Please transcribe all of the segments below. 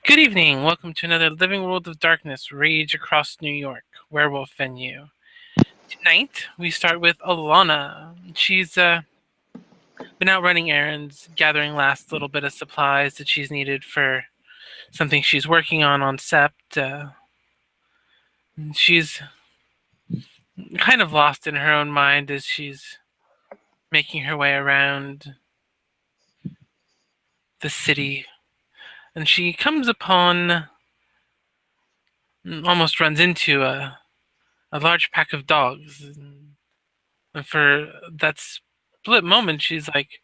Good evening. Welcome to another Living World of Darkness Rage Across New York, Werewolf Venue. Tonight, we start with Alonna. She's been out running errands, gathering last little bit of supplies that she's needed for something she's working on Sept. She's kind of lost in her own mind as she's making her way around the city. And she comes upon, almost runs into a large pack of dogs. And for that split moment, she's like,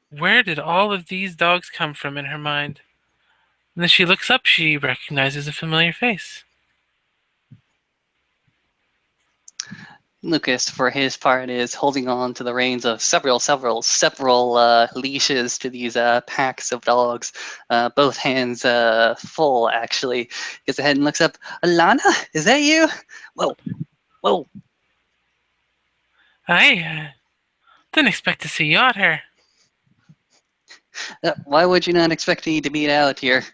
where did all of these dogs come from in her mind? And then she looks up, she recognizes a familiar face. Lucas, for his part, is holding on to the reins of several leashes to these packs of dogs. Both hands full, actually. Gets ahead and looks up. Alana, is that you? Whoa, whoa. I didn't expect to see you out here. Why would you not expect me to be out here?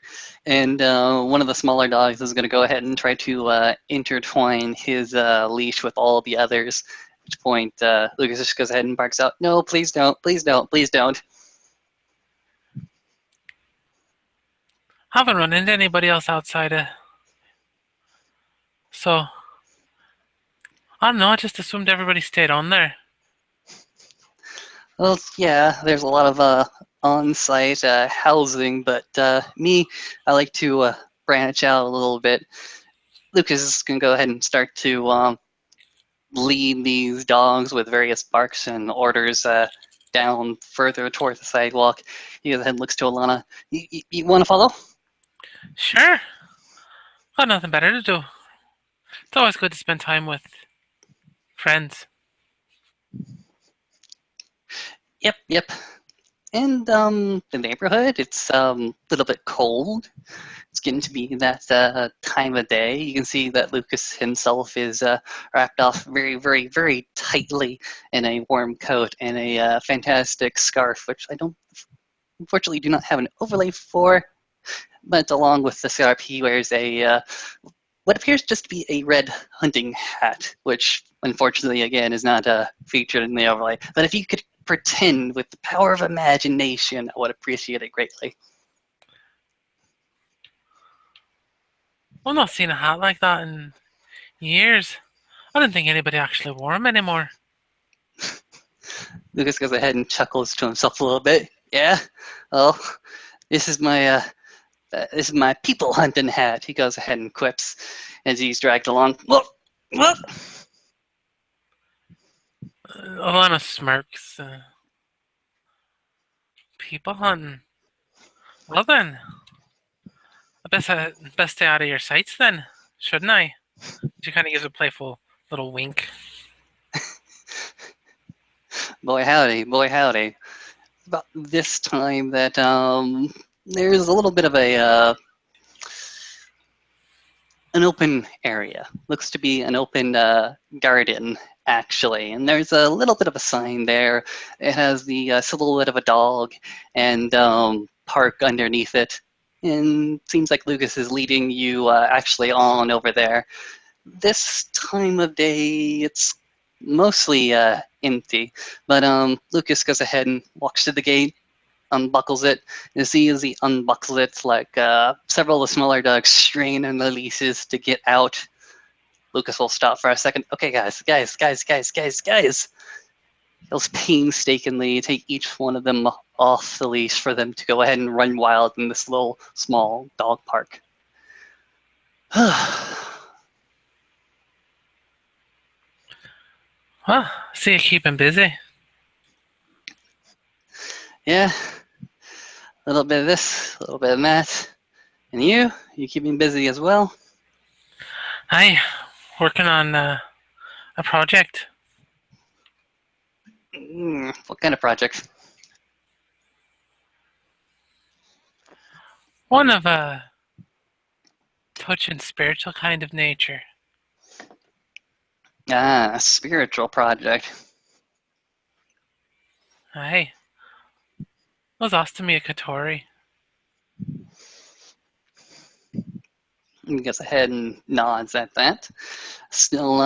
And one of the smaller dogs is going to go ahead and try to intertwine his leash with all the others. At which point, Lucas just goes ahead and barks out, "No, please don't, please don't, please don't." Haven't run into anybody else outside so I don't know, I just assumed everybody stayed on there. Well, yeah, there's a lot of on-site housing, but me, I like to branch out a little bit. Lucas is going to go ahead and start to lead these dogs with various barks and orders down further toward the sidewalk. He goes ahead and looks to Alana. You want to follow? Sure. Got nothing better to do. It's always good to spend time with friends. Yep, yep. And the neighborhood, it's a little bit cold. It's getting to be that time of day. You can see that Lucas himself is wrapped off very, very, very tightly in a warm coat and a fantastic scarf, which I don't, unfortunately, do not have an overlay for. But along with the scarf, he wears a what appears just to be a red hunting hat, which unfortunately, again, is not featured in the overlay. But if you could pretend with the power of imagination, I would appreciate it greatly. I've not seen a hat like that in years. I didn't think anybody actually wore them anymore. Lucas goes ahead and chuckles to himself a little bit. Yeah, well, this is my people hunting hat. He goes ahead and quips as he's dragged along. Whoop, whoop. Alana smirks. People hunting. Well then, I best stay out of your sights then, shouldn't I? She kind of gives a playful little wink. Boy howdy, boy howdy. About this time that there's a little bit of a an open area. Looks to be an open garden, actually. And there's a little bit of a sign there. It has the silhouette of a dog and park underneath it. And seems like Lucas is leading you actually on over there. This time of day, it's mostly empty. But Lucas goes ahead and walks to the gate, unbuckles it. You see as he unbuckles it, like several of the smaller dogs strain in the leashes to get out. Lucas will stop for a second. Okay, guys. He'll painstakingly take each one of them off the leash for them to go ahead and run wild in this little small dog park. Well, see you keeping busy. Yeah, a little bit of this, a little bit of that. And you keeping busy as well? Hi, working on a project. What kind of project? One of a touching spiritual kind of nature. Ah, a spiritual project. Aye, was Ostomy a Katori. He goes ahead and nods at that, still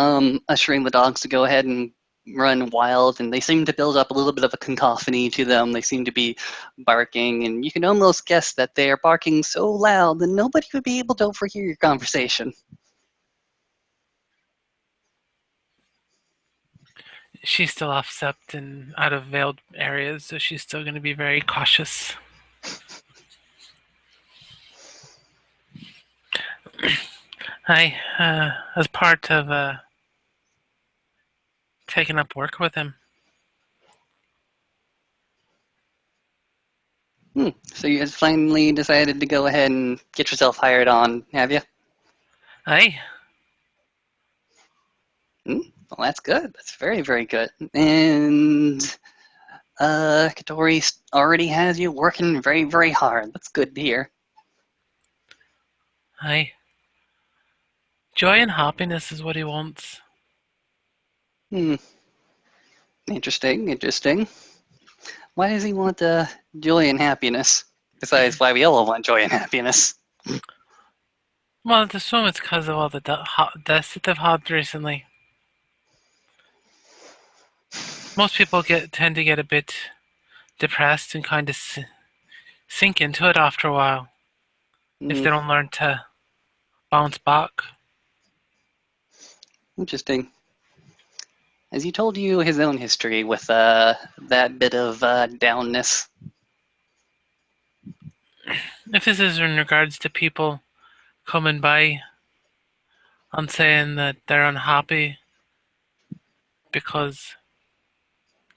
ushering the dogs to go ahead and run wild, and they seem to build up a little bit of a cacophony to them. They seem to be barking, and you can almost guess that they are barking so loud that nobody would be able to overhear your conversation. She's still offset and out of veiled areas, so she's still going to be very cautious. Hi, as part of taking up work with him. So you guys finally decided to go ahead and get yourself hired on, have you? Aye, Well, that's good. That's very, very good. And Katori already has you working very, very hard. That's good to hear. aye. Joy and happiness is what he wants. Hmm. Interesting, interesting. Why does he want joy and happiness? Besides, why we all want joy and happiness. Well, I assume it's because of all the deaths that they've had recently. Most people tend to get a bit depressed and kind of sink into it after a while if Hmm. they don't learn to bounce back. Interesting. Has he told you his own history with that bit of downness? If this is in regards to people coming by and saying that they're unhappy because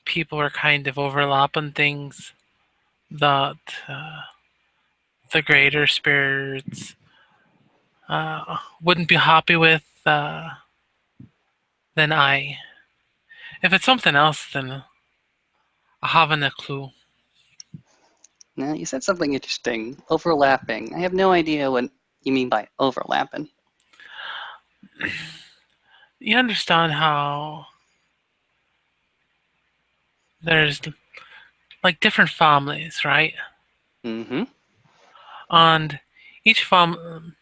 people are kind of overlapping things that the greater spirits wouldn't be happy with, then I. If it's something else, then I haven't a clue. Now, you said something interesting. Overlapping. I have no idea what you mean by overlapping. You understand how there's like different families, right? Mm-hmm. And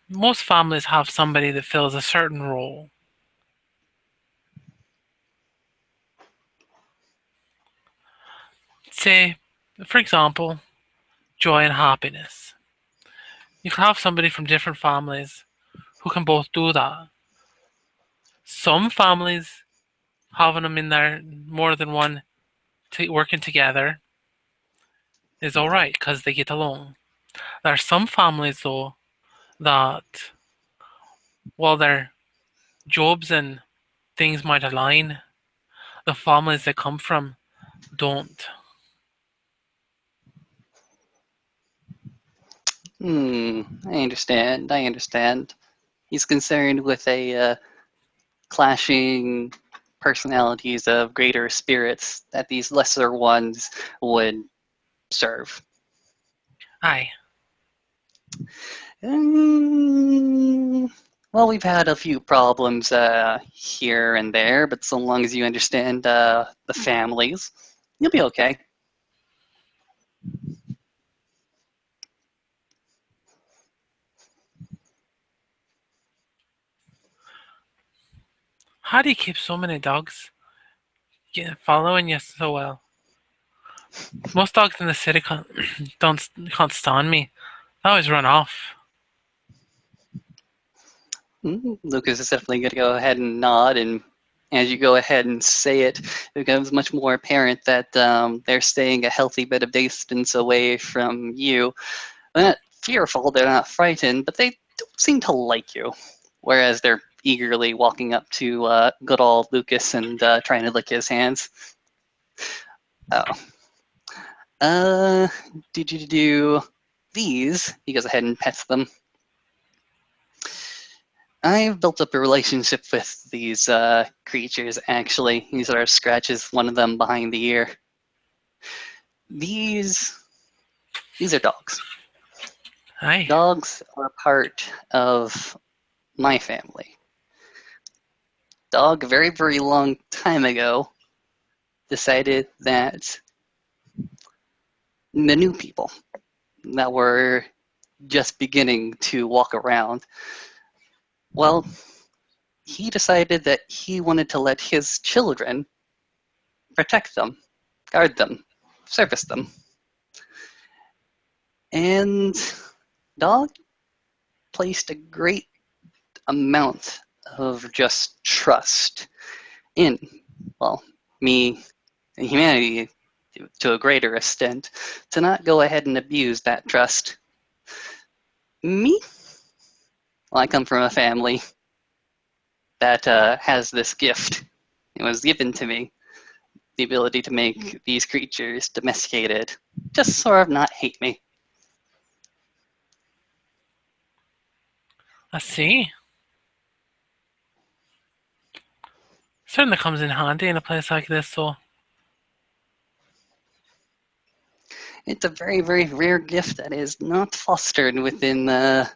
most families have somebody that fills a certain role. Say, for example, joy and happiness. You can have somebody from different families who can both do that. Some families having them in there more than one working together is all right because they get along. There are some families though that while their jobs and things might align, the families they come from don't. I understand. I understand. He's concerned with a clashing personalities of greater spirits that these lesser ones would serve. Aye, Mm, well, we've had a few problems here and there, but so long as you understand the families, you'll be okay. how do you keep so many dogs following you so well? Most dogs in the city can't stand me. They always run off. Lucas is definitely going to go ahead and nod, and as you go ahead and say it, it becomes much more apparent that they're staying a healthy bit of distance away from you. They're not fearful, they're not frightened, but they don't seem to like you. Whereas they're eagerly walking up to good old Lucas and trying to lick his hands. Oh. Uh, did you do these? He goes ahead and pets them. I've built up a relationship with these creatures, actually. He sort of scratches one of them behind the ear. These are dogs. Aye, Dogs are part of my family. Dog, a very, very long time ago, decided that the new people that were just beginning to walk around Well, he decided that he wanted to let his children protect them, guard them, service them. And Dog placed a great amount of just trust in, well, me and humanity to a greater extent, to not go ahead and abuse that trust. Me? Well, I come from a family that has this gift. It was given to me, the ability to make these creatures domesticated, just sort of not hate me. Let's see. Certainly comes in handy in a place like this, so. It's a very, very rare gift that is not fostered within the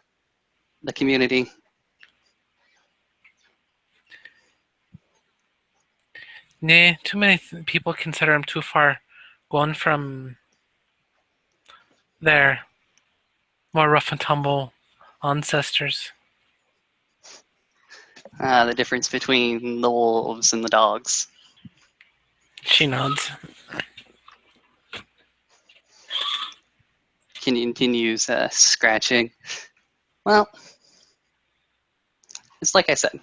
community. Nay, too many people consider him too far gone from their more rough and tumble ancestors. The difference between the wolves and the dogs. She nods. Continues scratching. Well, it's like I said,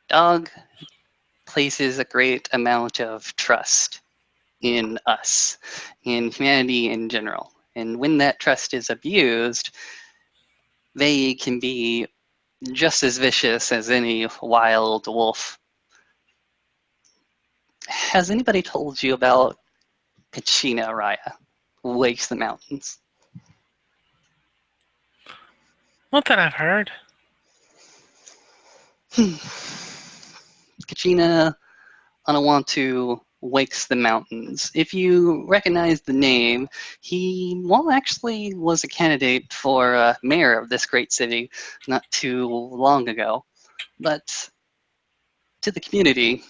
Dog places a great amount of trust in us, in humanity in general. And when that trust is abused, they can be just as vicious as any wild wolf. Has anybody told you about Kachina Raya, who wakes the mountains? Not that I've heard. Kachina Anawantu wakes the mountains. If you recognize the name, he actually was a candidate for mayor of this great city not too long ago. But to the community,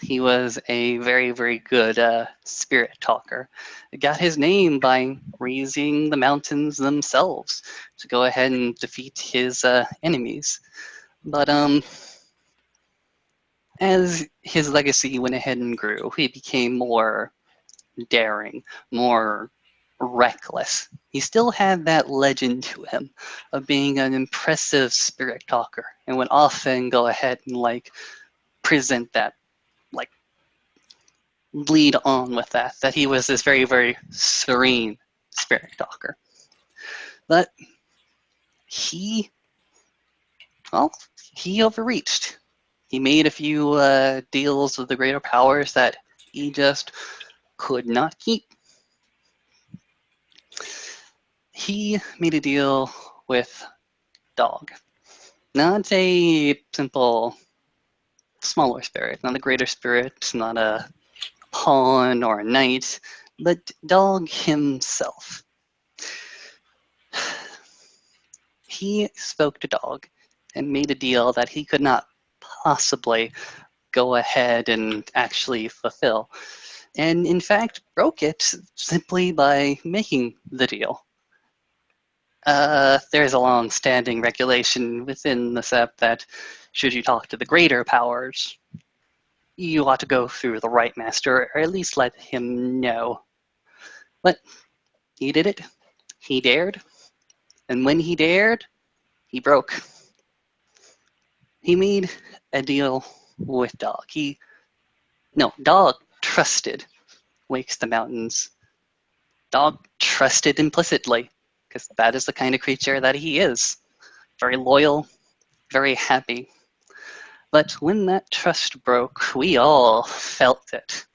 he was a very, very good spirit talker. He got his name by raising the mountains themselves to go ahead and defeat his enemies. But as his legacy went ahead and grew, he became more daring, more reckless. He still had that legend to him of being an impressive spirit talker and would often go ahead and present that, like lead on with that he was this very, very serene spirit talker. But he, well, he overreached. He made a few deals with the greater powers that he just could not keep. He made a deal with Dog. Not a simple smaller spirit, not a greater spirit, not a pawn or a knight, but Dog himself. He spoke to Dog and made a deal that he could not possibly go ahead and actually fulfill. And in fact, broke it simply by making the deal. There's a long standing regulation within the SEP that should you talk to the greater powers, you ought to go through the right master, or at least let him know. But he did it. He dared. And when he dared, he broke. He made a deal with Dog. Dog trusted Wakes the Mountains. Dog trusted implicitly, because that is the kind of creature that he is. Very loyal, very happy. But when that trust broke, we all felt it.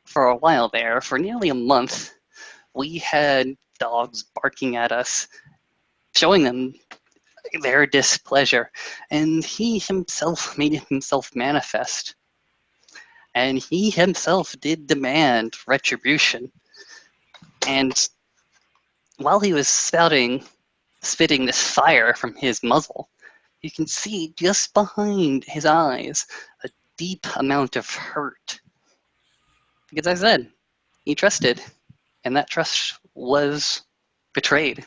For a while there, for nearly a month, we had dogs barking at us, showing them their displeasure, and he himself made himself manifest. And he himself did demand retribution. And while he was spitting this fire from his muzzle, you can see just behind his eyes a deep amount of hurt. Because I said, he trusted, and that trust was betrayed.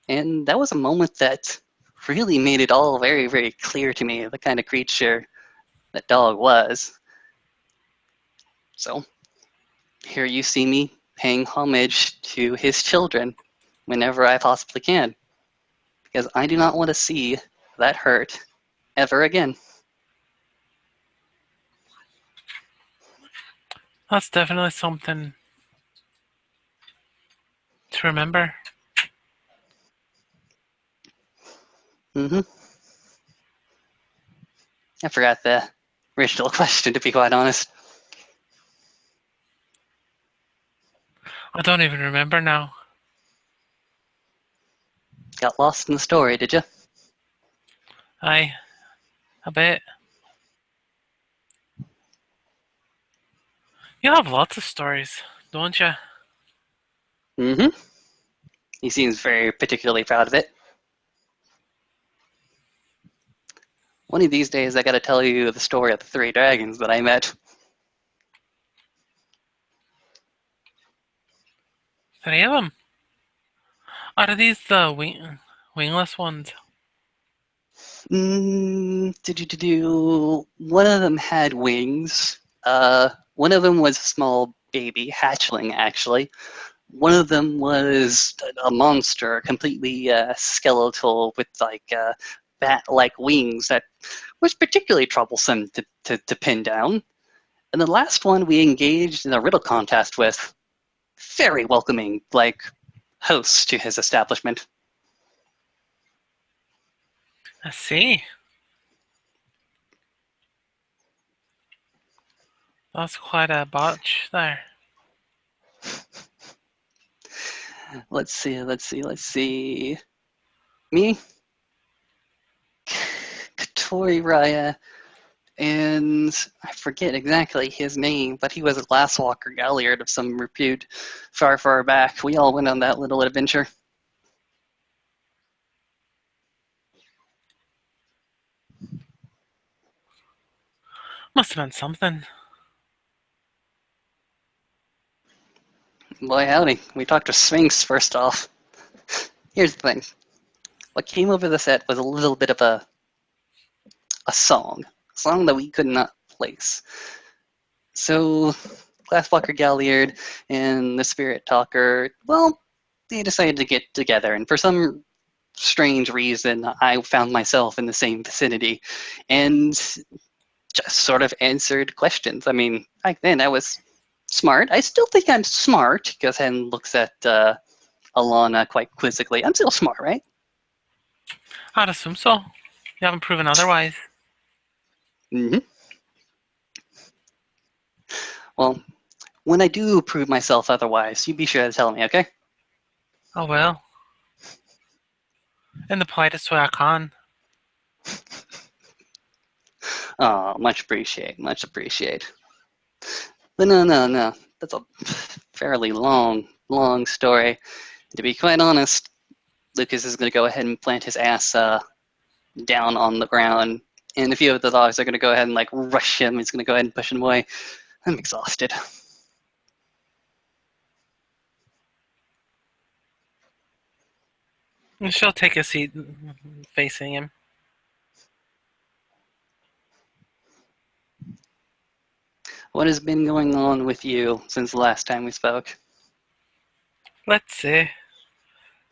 And that was a moment that really made it all very, very clear to me the kind of creature that dog was. So here you see me paying homage to his children whenever I possibly can, because I do not want to see that hurt ever again. That's definitely something to remember. Hmm. I forgot the original question, to be quite honest. I don't even remember now. Got lost in the story, did you? Aye, a bit. You have lots of stories, don't you? Hmm. He seems very particularly proud of it. One of these days, I gotta tell you the story of the three dragons that I met. Three of them. Are these the wingless ones? One of them had wings. One of them was a small baby, hatchling actually. One of them was a monster, completely skeletal with like bat-like wings that was particularly troublesome to pin down. And the last one we engaged in a riddle contest with, very welcoming, like host to his establishment. I see. That's quite a botch there. Let's see. Me, Katori Raya, and I forget exactly his name, but he was a Glasswalker Galliard of some repute far, far back. We all went on that little adventure. Must have been something. Boy, howdy. We talked to Sphinx first off. Here's the thing. What came over the set was a little bit of a song that we could not place. So, Glasswalker Galliard and the Spirit Talker, well, they decided to get together, and for some strange reason, I found myself in the same vicinity and just sort of answered questions. I mean, back then I was smart. I still think I'm smart. Goes ahead and looks at Alana quite quizzically. I'm still smart, right? I'd assume so. You haven't proven otherwise. Hmm. Well, when I do prove myself otherwise, you be sure to tell me, okay? Oh well. In the politest way I can. Oh, much appreciate, much appreciate. But no. That's a fairly long story. To be quite honest, Lucas is going to go ahead and plant his ass down on the ground, and a few of the dogs are going to go ahead and like rush him. He's going to go ahead and push him away. I'm exhausted. And she'll take a seat facing him. What has been going on with you since the last time we spoke? Let's see.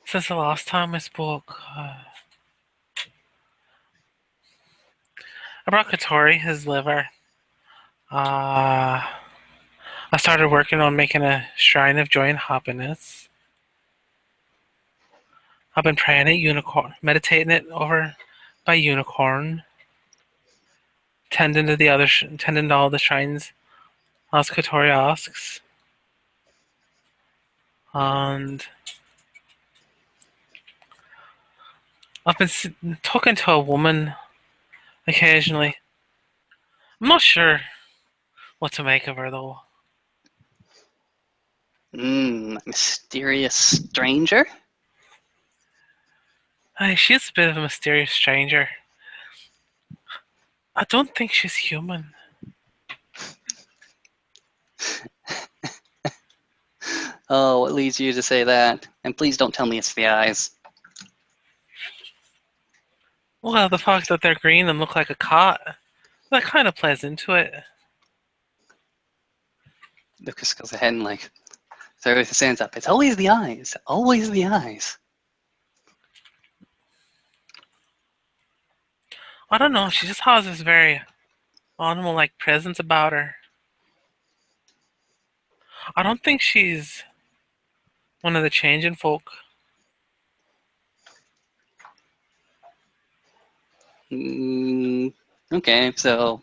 Since the last time we spoke, I brought Katori his liver. Uh, I started working on making a shrine of joy and happiness. I've been praying at unicorn, meditating it over by unicorn, tending to all the shrines as Katori asks, and I've been talking to a woman occasionally. I'm not sure what to make of her though. Mysterious stranger? She's a bit of a mysterious stranger. I don't think she's human. Oh, what leads you to say that? And please don't tell me it's the eyes. Well, the fact that they're green and look like a cat, that kind of plays into it. Lucas goes ahead and like throws his hands up. It's always the eyes. Always the eyes. I don't know, she just has this very animal-like presence about her. I don't think she's one of the changing folk. Mm, okay, so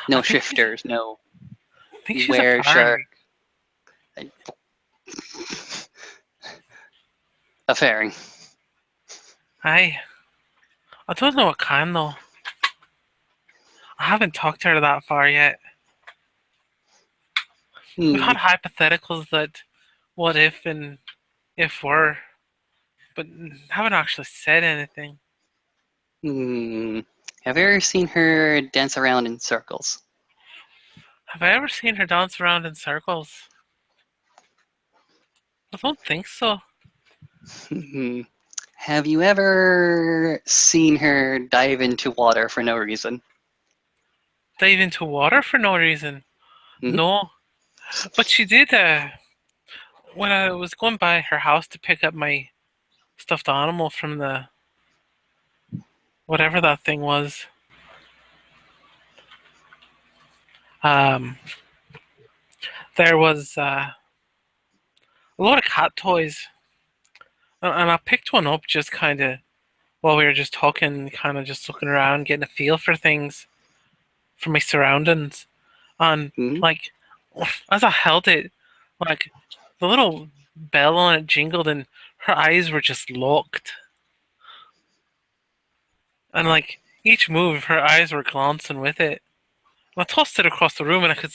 I no think she's, shifters, no I think she's a were fairy. shark. A fairy. I don't know what kind though. I haven't talked to her that far yet. We've Hmm. had hypotheticals that what if and if were, but haven't actually said anything. Hmm. Have you ever seen her dance around in circles? Have I ever seen her dance around in circles? I don't think so. Hmm. Have you ever seen her dive into water for no reason? Dive into water for no reason. Hmm? No. But she did, when I was going by her house to pick up my stuffed animal from the whatever that thing was. Um, there was a lot of cat toys, and I picked one up just kind of while we were just talking, kind of just looking around, getting a feel for things, for my surroundings, and Hmm? like as I held it, like the little bell on it jingled, and her eyes were just locked, and like each move, her eyes were glancing with it. And I tossed it across the room, and I could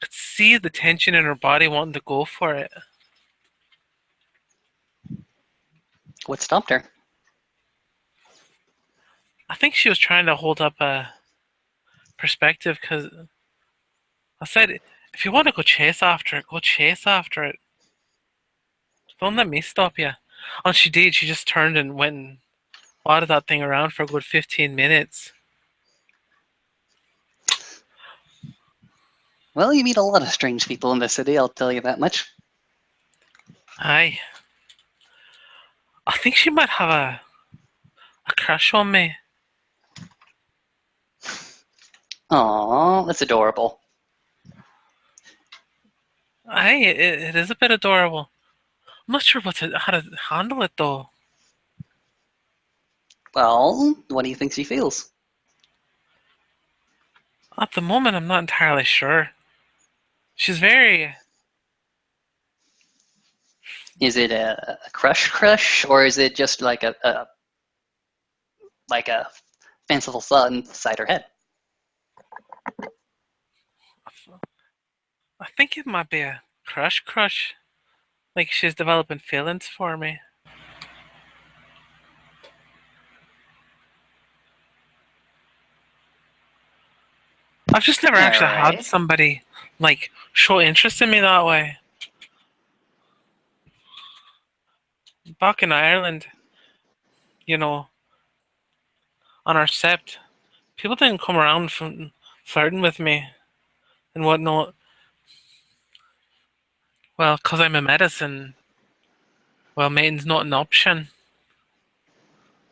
see the tension in her body wanting to go for it. What stopped her? I think she was trying to hold up a perspective because I said, if you want to go chase after it, go chase after it. Don't let me stop you. And she did. She just turned and went and wadded that thing around for a good 15 minutes. Well, you meet a lot of strange people in the city, I'll tell you that much. Aye. I think she might have a crush on me. Aw, that's adorable. Aye, it is a bit adorable. I'm not sure how to handle it though. Well, what do you think she feels? At the moment, I'm not entirely sure. She's very. Is it a crush, or is it just like a fanciful thought inside her head? I think it might be a crush. Like she's developing feelings for me. I've just never All actually had right. somebody like show interest in me that way. Back in Ireland, you know, on our sept, people didn't come around from flirting with me and whatnot. Well, 'cause I'm a medicine, well, mating's not an option.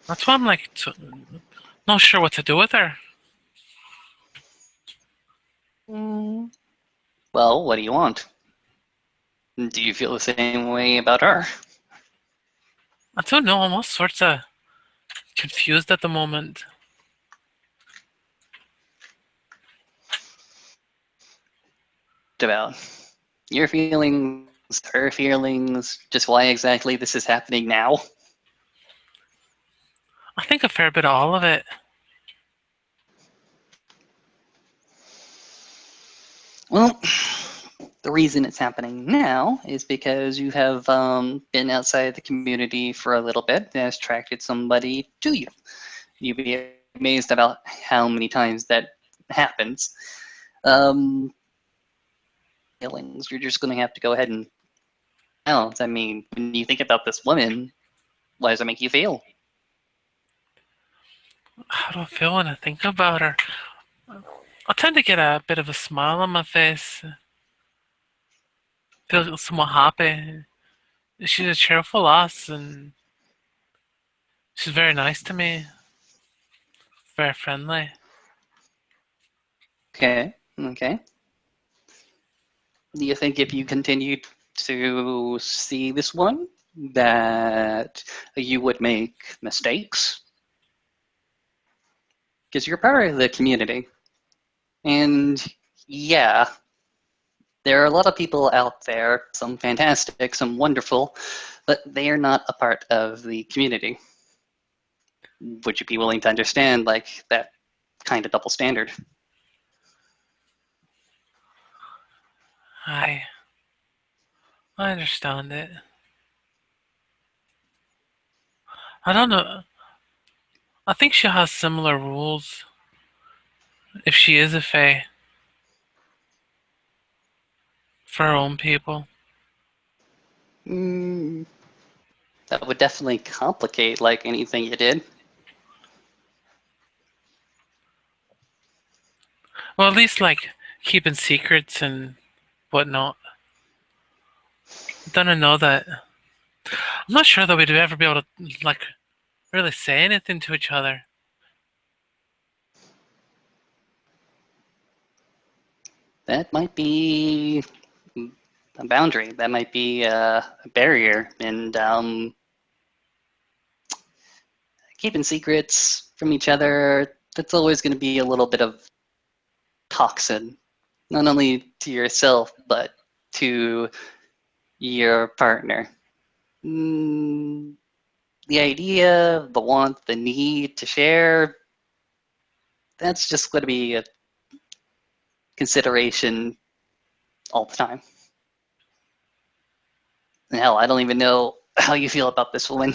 That's why I'm like, not sure what to do with her. Mm, well, what do you want? Do you feel the same way about her? I don't know. I'm all sorts of confused at the moment. About your feelings, her feelings, just why exactly this is happening now? I think a fair bit of all of it. Well, the reason it's happening now is because you have been outside the community for a little bit and has attracted somebody to you. You'd be amazed about how many times that happens. Um, Feelings, you're just going to have to go ahead and balance. I mean, when you think about this woman, what does it make you feel? How do I feel when I think about her? I tend to get a bit of a smile on my face. Feel somewhat happy. She's a cheerful lass, and she's very nice to me. Very friendly. Okay, okay. Do you think if you continued to see this one, that you would make mistakes? Because you're part of the community. And yeah, there are a lot of people out there, some fantastic, some wonderful, but they are not a part of the community. Would you be willing to understand like that kind of double standard? I I understand it. I don't know. I think she has similar rules if she is a fae for her own people. Mm, that would definitely complicate like anything you did. Well, at least like keeping secrets and whatnot. Don't I know that? I'm not sure that we'd ever be able to like really say anything to each other. That might be a boundary. That might be a barrier, and keeping secrets from each other. That's always going to be a little bit of toxin, not only to yourself but to your partner. Mm, the idea, the want, the need to share, that's just going to be a consideration all the time. And hell, I don't even know how you feel about this woman.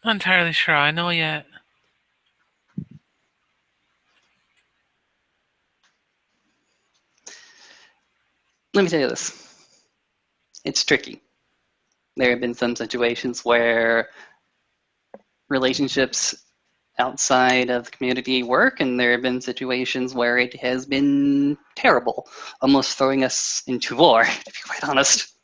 Not entirely sure I know yet. Let me tell you this, it's tricky. There have been some situations where relationships outside of the community work, and there have been situations where it has been terrible, almost throwing us into war, to be quite honest.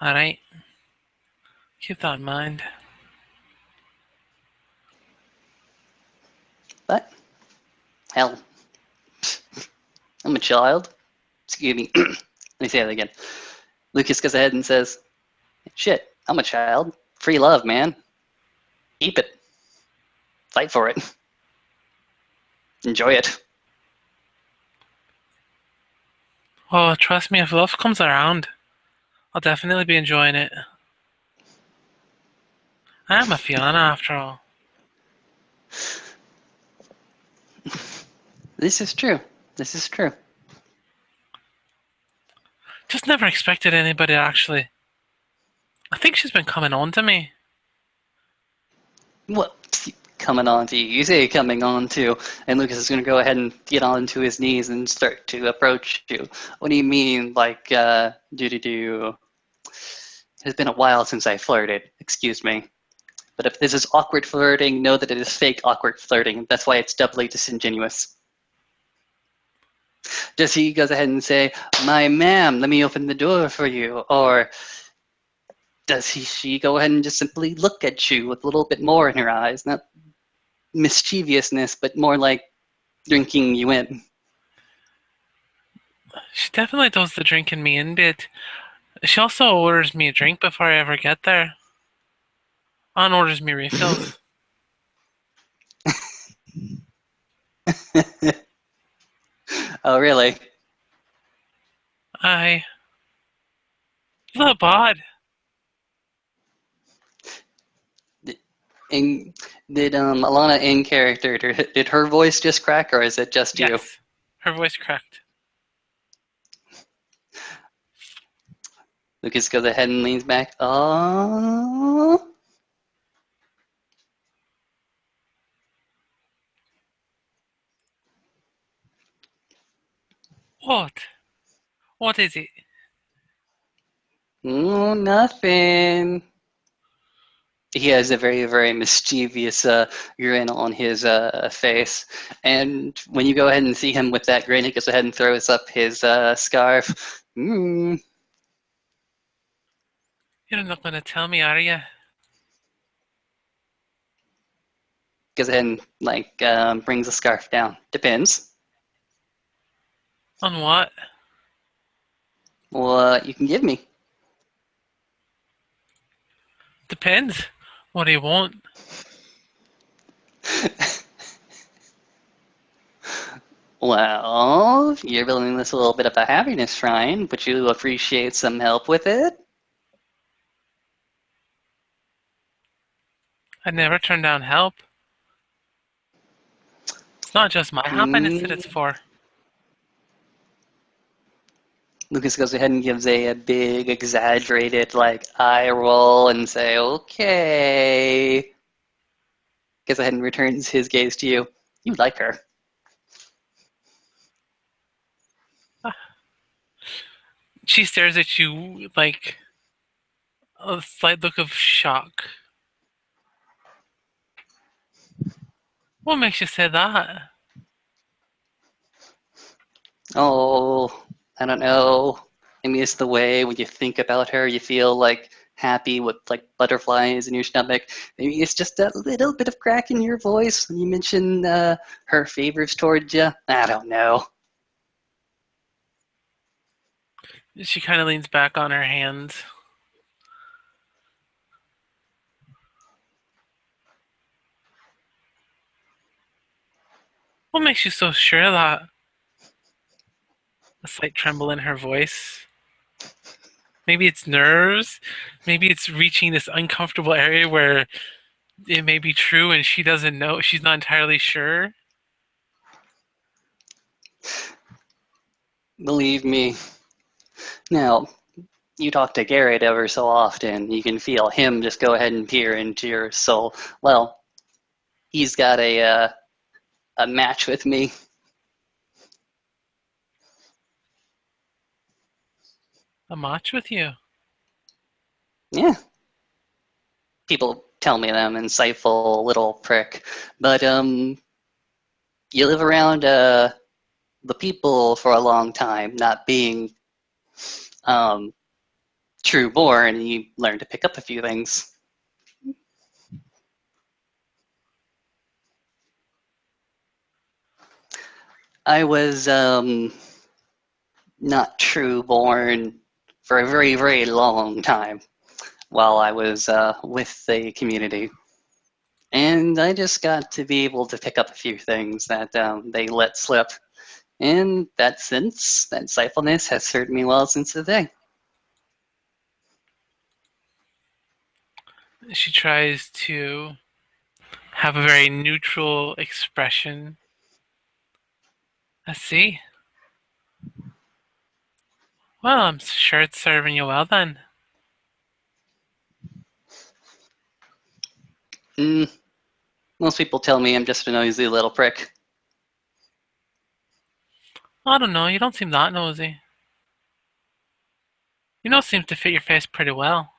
Alright, keep that in mind. But, hell, I'm a child. Excuse me. Let me say that again. Lucas goes ahead and says, shit, I'm a child. Free love, man. Keep it. Fight for it. Enjoy it. Oh, trust me, if love comes around, I'll definitely be enjoying it. I am a Fiona after all. This is true. This is true. Just never expected anybody to actually. I think she's been coming on to me. What? Coming on to you. You say coming on to, and Lucas is going to go ahead and get onto his knees and start to approach you. What do you mean, like, do? It's been a while since I flirted. Excuse me. But if this is awkward flirting, know that it is fake awkward flirting. That's why it's doubly disingenuous. Does he goes ahead and say, "My ma'am, let me open the door for you," or does she go ahead and just simply look at you with a little bit more in her eyes, not mischievousness, but more like drinking you in? She definitely does the drinking me in bit. She also orders me a drink before I ever get there. And orders me refills. Oh, really? I. Not bad. And did Alana in character, did her voice just crack, or is it just you? Yes. Her voice cracked. Lucas goes ahead and leans back. Oh, What? What is it? Ooh, nothing. He has a very, very mischievous grin on his face. And when you go ahead and see him with that grin, he goes ahead and throws up his scarf. You're not going to tell me, are you? Goes ahead and like brings the scarf down. Depends. On what? What you can give me. Depends. What do you want? Well, you're building this a little bit of a happiness shrine. Would you appreciate some help with it? I'd never turn down help. It's not just my happiness that Hmm. it's for. Lucas goes ahead and gives a big, exaggerated, like, eye roll and say, okay. Goes ahead and returns his gaze to you. You like her. She stares at you like a slight look of shock. What makes you say that? Oh, I don't know. Maybe it's the way when you think about her, you feel like happy with like butterflies in your stomach. Maybe it's just that little bit of crack in your voice when you mention her favors towards you. I don't know. She kind of leans back on her hands. What makes you so sure of that? A slight tremble in her voice. Maybe it's nerves. Maybe it's reaching this uncomfortable area where it may be true and she doesn't know. She's not entirely sure. Believe me. Now, you talk to Garrett ever so often. You can feel him just go ahead and peer into your soul. Well, he's got a match with me. A match with you. Yeah, people tell me that I'm an insightful little prick, but you live around the people for a long time, not being um, true born, and you learn to pick up a few things. I was not true born for a very, very long time while I was with the community. And I just got to be able to pick up a few things that they let slip. And that sense, that insightfulness has served me well since the day. She tries to have a very neutral expression. I see. Well, I'm sure it's serving you well then. Mm, most people tell me I'm just a noisy little prick. I don't know, you don't seem that nosy. Your nose seems to fit your face pretty well.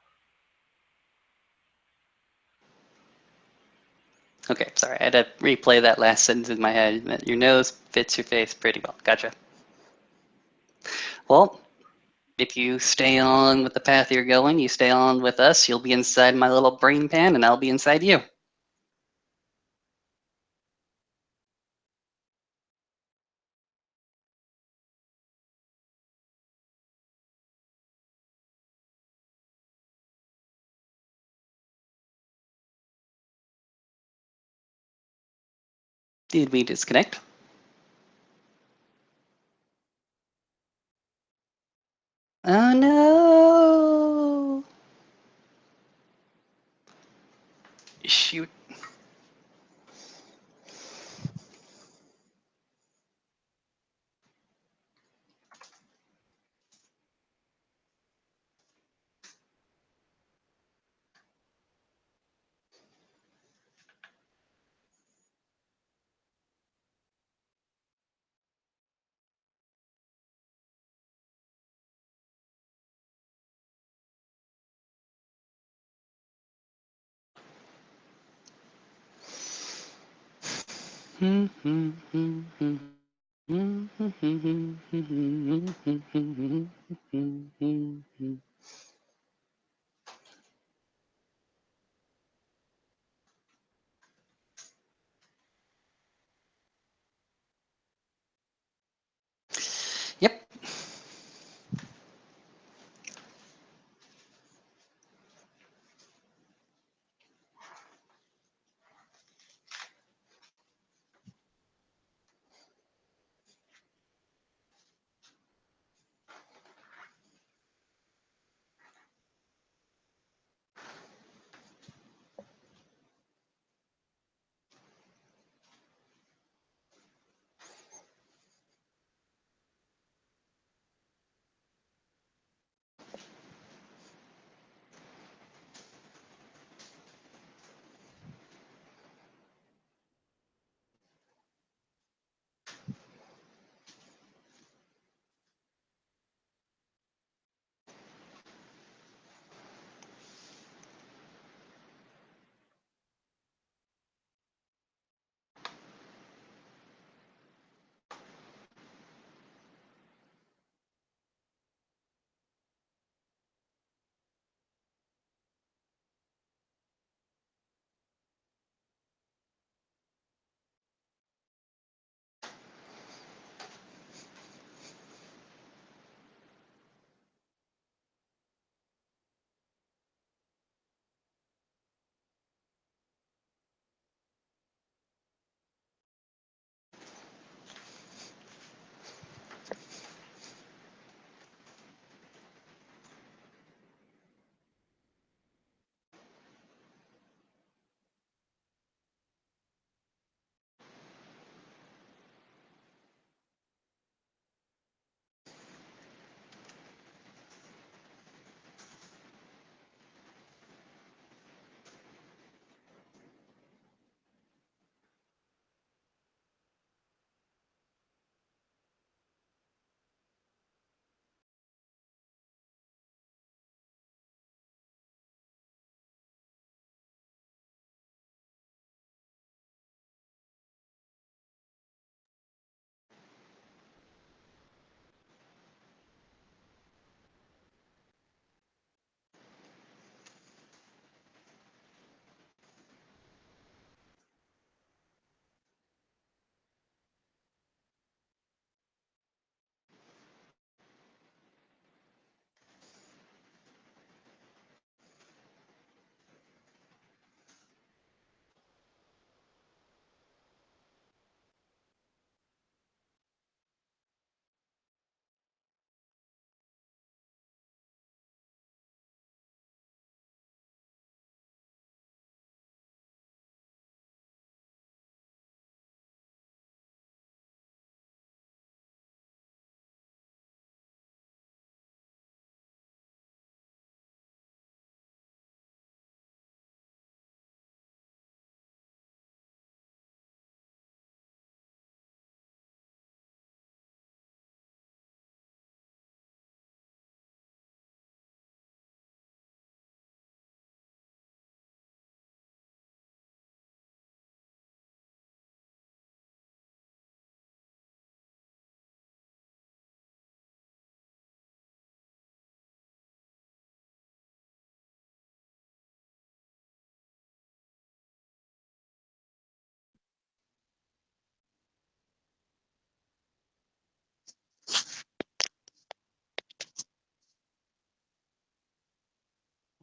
Okay, sorry, I had to replay that last sentence in my head. That your nose fits your face pretty well. Gotcha. Well, if you stay on with the path you're going, you stay on with us, you'll be inside my little brain pan, and I'll be inside you. Did we disconnect? Oh no! Shoot. Yep.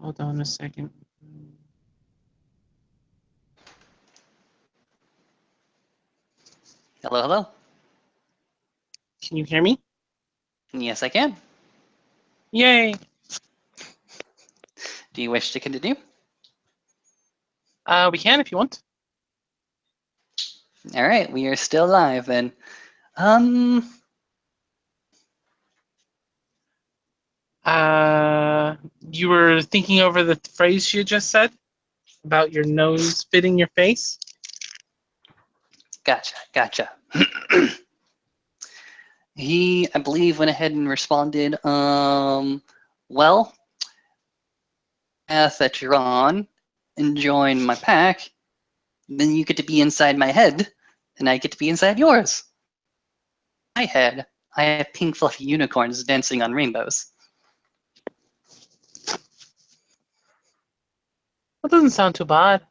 Hold on a second. Hello, hello. Can you hear me? Yes, I can. Yay! Do you wish to continue? We can if you want. All right, we are still live then. You were thinking over the phrase you just said about your nose fitting your face? Gotcha. He, I believe, went ahead and responded, well, path that you're on and join my pack, then you get to be inside my head. and I get to be inside yours. In my head, I have pink fluffy unicorns dancing on rainbows. That doesn't sound too bad.